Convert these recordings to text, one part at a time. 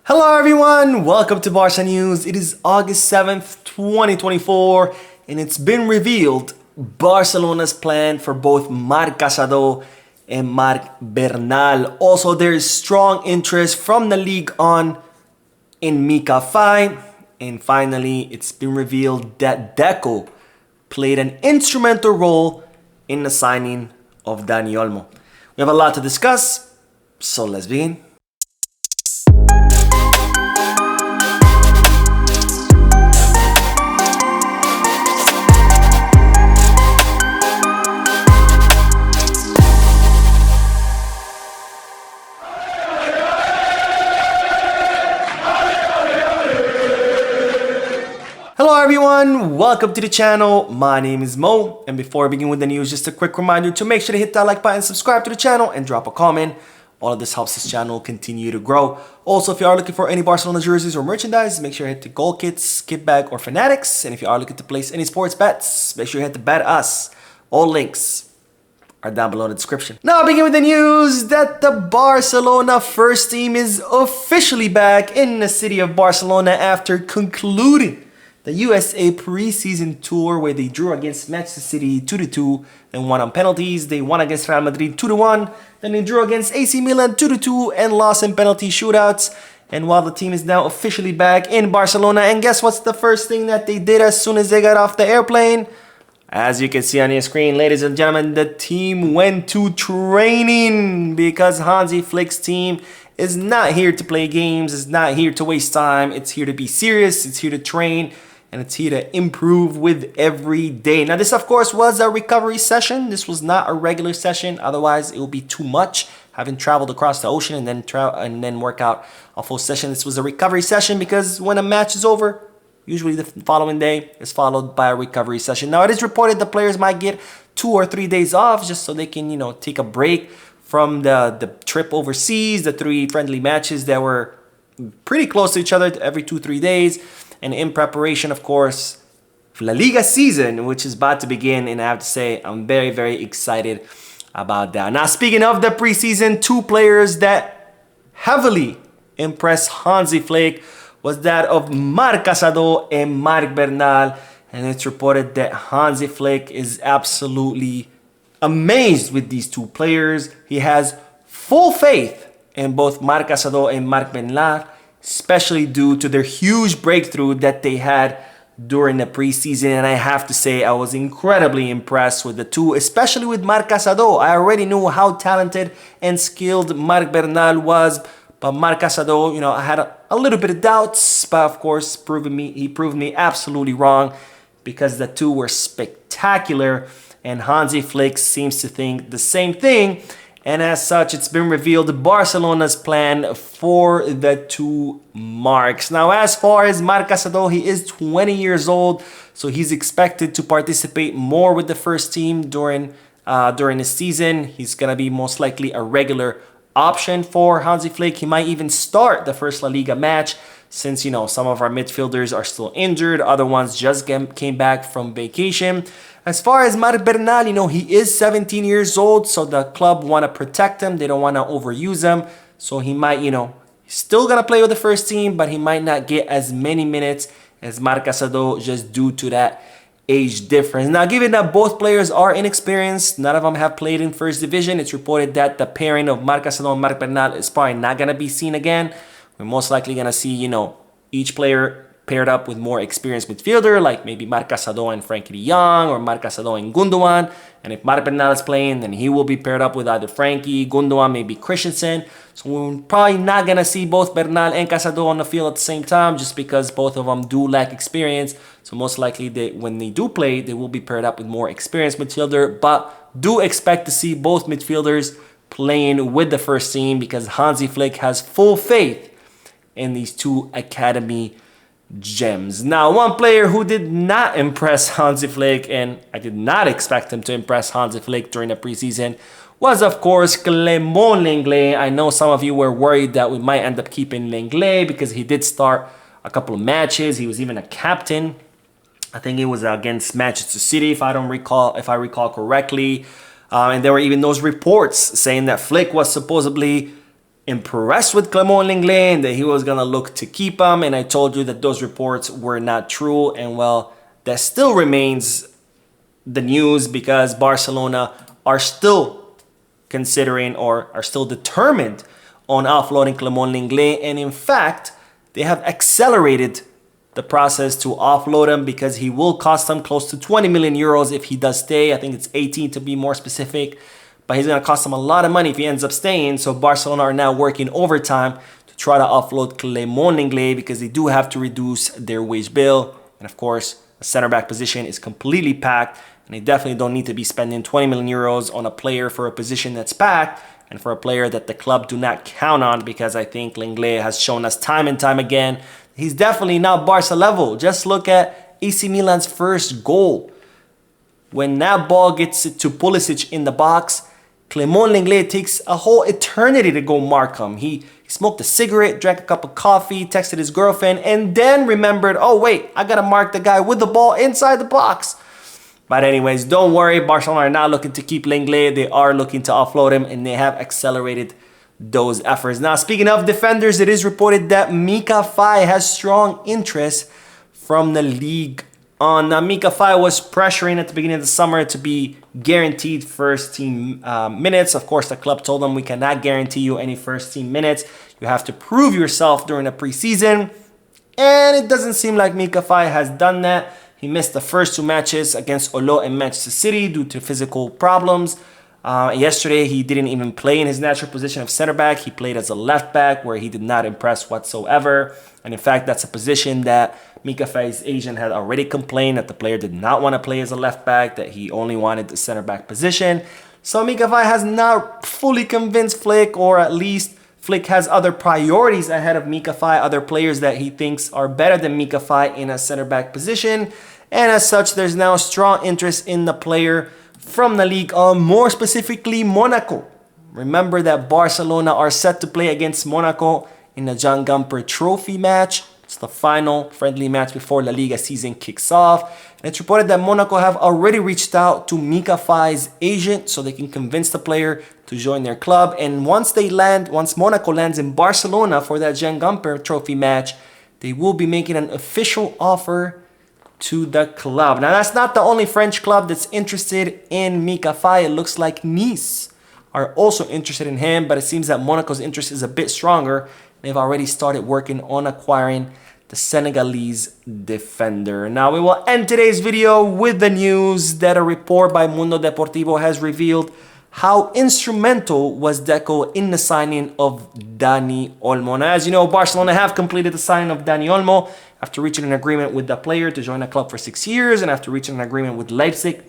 Hello everyone, welcome to Barca News. It is August 7th, 2024, and it's been revealed Barcelona's plan for both Marc Casado and Marc Bernal. Also, there is strong interest from the Ligue in Mika Faye. And finally, it's been revealed that Deco played an instrumental role in the signing of Dani Olmo. We have a lot to discuss, so let's begin. Hello everyone, welcome to the channel. My name is Mo, and before I begin with the news, just a quick reminder to make sure to hit that like button, subscribe to the channel, and drop a comment. All of this helps this channel continue to grow. Also, if you are looking for any Barcelona jerseys or merchandise, make sure to hit the goal kits, kit bag, or fanatics. And if you are looking to place any sports bets, make sure you hit the bet us. All links are down below in the description. Now, begin with the news that the Barcelona first team is officially back in the city of Barcelona after concluding the USA preseason tour, where they drew against Manchester City 2-2 and won on penalties. They won against Real Madrid 2-1. Then they drew against AC Milan 2-2 and lost in penalty shootouts. And while the team is now officially back in Barcelona, and guess what's the first thing that they did as soon as they got off the airplane? As you can see on your screen, ladies and gentlemen, the team went to training because Hansi Flick's team is not here to play games, is not here to waste time. It's here to be serious, it's here to train, and it's here to improve with every day. Now, this, of course, was a recovery session. This was not a regular session. Otherwise, it would be too much, having traveled across the ocean and then work out a full session. This was a recovery session because when a match is over, usually the following day is followed by a recovery session. Now, it is reported the players might get 2 or 3 days off just so they can, take a break from the trip overseas, the 3 friendly matches that were pretty close to each other every 2-3 days. And in preparation, of course, for La Liga season, which is about to begin. And I have to say, I'm very, very excited about that. Now, speaking of the preseason, 2 players that heavily impressed Hansi Flick was that of Marc Casado and Marc Bernal. And it's reported that Hansi Flick is absolutely amazed with these 2 players. He has full faith in both Marc Casado and Marc Bernal, especially due to their huge breakthrough that they had during the preseason. And I have to say, I was incredibly impressed with the 2, especially with Marc Casado. I already knew how talented and skilled Marc Bernal was, but Marc Casado, I had a little bit of doubts, but of course, he proved me absolutely wrong because the 2 were spectacular, and Hansi Flick seems to think the same thing. And as such, it's been revealed Barcelona's plan for the 2 Marcs. Now, as far as Marc Casado, he is 20 years old, so he's expected to participate more with the first team during the season. He's going to be most likely a regular option for Hansi Flick. He might even start the first La Liga match since, some of our midfielders are still injured. Other ones just came back from vacation. As far as Marc Bernal, he is 17 years old, so the club want to protect him. They don't want to overuse him. So he might, he's still going to play with the first team, but he might not get as many minutes as Marc Casado just due to that age difference. Now, given that both players are inexperienced, none of them have played in first division, it's reported that the pairing of Marc Casado and Marc Bernal is probably not going to be seen again. We're most likely going to see, each player paired up with more experienced midfielder, like maybe Marc Casado and Frankie de Jong, or Marc Casado and Gundogan. And if Marc Bernal is playing, then he will be paired up with either Frankie, Gundogan, maybe Christensen. So we're probably not going to see both Bernal and Casado on the field at the same time, just because both of them do lack experience. So most likely, when they do play, they will be paired up with more experienced midfielder. But do expect to see both midfielders playing with the first team because Hansi Flick has full faith in these 2 academy gems. Now, one player who did not impress Hansi Flick, and I did not expect him to impress Hansi Flick during the preseason, was, of course, Clement Lenglet. I know some of you were worried that we might end up keeping Lenglet because he did start a couple of matches. He was even a captain. I think it was against Manchester City, if I recall correctly. And there were even those reports saying that Flick was supposedly impressed with Clement Lenglet and that he was going to look to keep him. And I told you that those reports were not true. And well, that still remains the news because Barcelona are still considering or are still determined on offloading Clement Lenglet. And in fact, they have accelerated the process to offload him because he will cost them close to 20 million euros if he does stay. I think it's 18 to be more specific. But he's going to cost them a lot of money if he ends up staying. So Barcelona are now working overtime to try to offload Clement Lenglet because they do have to reduce their wage bill. And of course, the center back position is completely packed. And they definitely don't need to be spending 20 million euros on a player for a position that's packed and for a player that the club do not count on, because I think Lenglet has shown us time and time again he's definitely not Barca level. Just look at AC Milan's first goal. When that ball gets to Pulisic in the box, Clement Lenglet takes a whole eternity to go mark him. He smoked a cigarette, drank a cup of coffee, texted his girlfriend, and then remembered, oh wait, I gotta mark the guy with the ball inside the box. But anyways, don't worry, Barcelona are not looking to keep Lenglet. They are looking to offload him, and they have accelerated those efforts. Now, speaking of defenders, it is reported that Mika Faye has strong interest from the Ligue. Now, Mika Faye was pressuring at the beginning of the summer to be guaranteed first team minutes. Of course, the club told him, we cannot guarantee you any first team minutes. You have to prove yourself during the preseason. And it doesn't seem like Mika Faye has done that. He missed the first two matches against Olo and Manchester City due to physical problems. Yesterday, he didn't even play in his natural position of center back. He played as a left back where he did not impress whatsoever. And in fact, that's a position that Mika Faye's agent had already complained that the player did not want to play as a left back, that he only wanted the center back position. So Mika Faye has not fully convinced Flick, or at least Flick has other priorities ahead of Mika Faye, other players that he thinks are better than Mika Faye in a center back position. And as such, there's now strong interest in the player from the league, more specifically Monaco. Remember that Barcelona are set to play against Monaco in the John Gumper Trophy match. It's the final friendly match before La Liga season kicks off. And it's reported that Monaco have already reached out to Mika Faye's agent so they can convince the player to join their club. And once Monaco lands in Barcelona for that John Gumper Trophy match, they will be making an official offer to the club. Now, that's not the only French club that's interested in Mika Faye. It looks like Nice are also interested in him, but it seems that Monaco's interest is a bit stronger. They've already started working on acquiring the Senegalese defender. Now, we will end today's video with the news that a report by Mundo Deportivo has revealed how instrumental was Deco in the signing of Dani Olmo. Now, as you know, Barcelona have completed the signing of Dani Olmo after reaching an agreement with the player to join the club for 6 years, and after reaching an agreement with Leipzig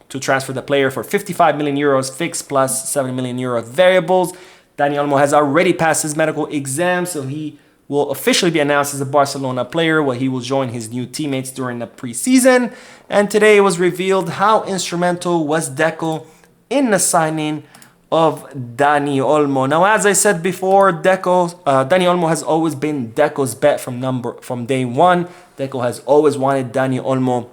to transfer the player for 55 million euros fixed plus 7 million euros variables. Dani Olmo has already passed his medical exam, so he will officially be announced as a Barcelona player, where he will join his new teammates during the preseason. And today it was revealed how instrumental was Deco in the signing of Dani Olmo. Now, as I said before, Dani Olmo has always been Deco's bet from day one. Deco has always wanted Dani Olmo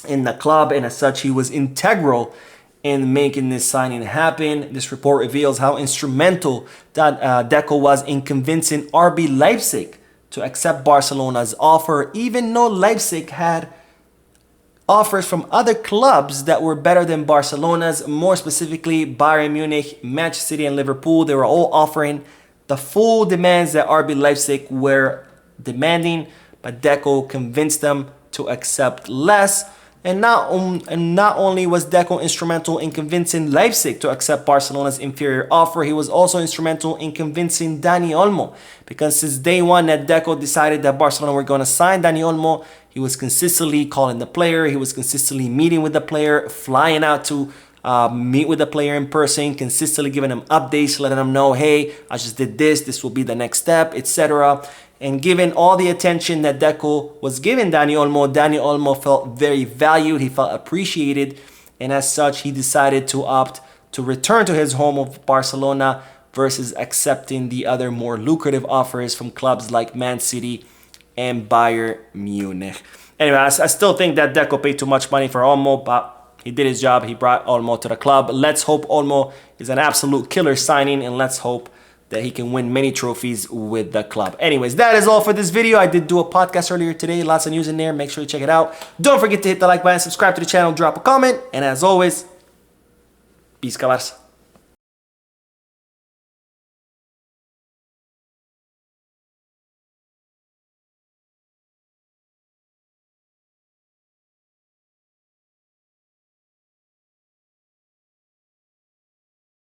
in the club, and as such, he was integral in making this signing happen. This report reveals how instrumental that Deco was in convincing RB Leipzig to accept Barcelona's offer, even though Leipzig had offers from other clubs that were better than Barcelona's, more specifically Bayern Munich, Manchester City, and Liverpool. They were all offering the full demands that RB Leipzig were demanding, but Deco convinced them to accept less. And not only was Deco instrumental in convincing Leipzig to accept Barcelona's inferior offer, he was also instrumental in convincing Dani Olmo. Because since day one that Deco decided that Barcelona were going to sign Dani Olmo, he was consistently calling the player, he was consistently meeting with the player, flying out to meet with the player in person, consistently giving him updates, letting him know, hey, I just did this, this will be the next step, etc. And given all the attention that Deco was giving Dani Olmo felt very valued, he felt appreciated, and as such, he decided to opt to return to his home of Barcelona versus accepting the other more lucrative offers from clubs like Man City and Bayern Munich. Anyway, I still think that Deco paid too much money for Olmo, but he did his job. He brought Olmo to the club. Let's hope Olmo is an absolute killer signing, and let's hope that he can win many trophies with the club. Anyways, that is all for this video. I did do a podcast earlier today. Lots of news in there. Make sure you check it out. Don't forget to hit the like button, subscribe to the channel, drop a comment. And as always, peace, Barça.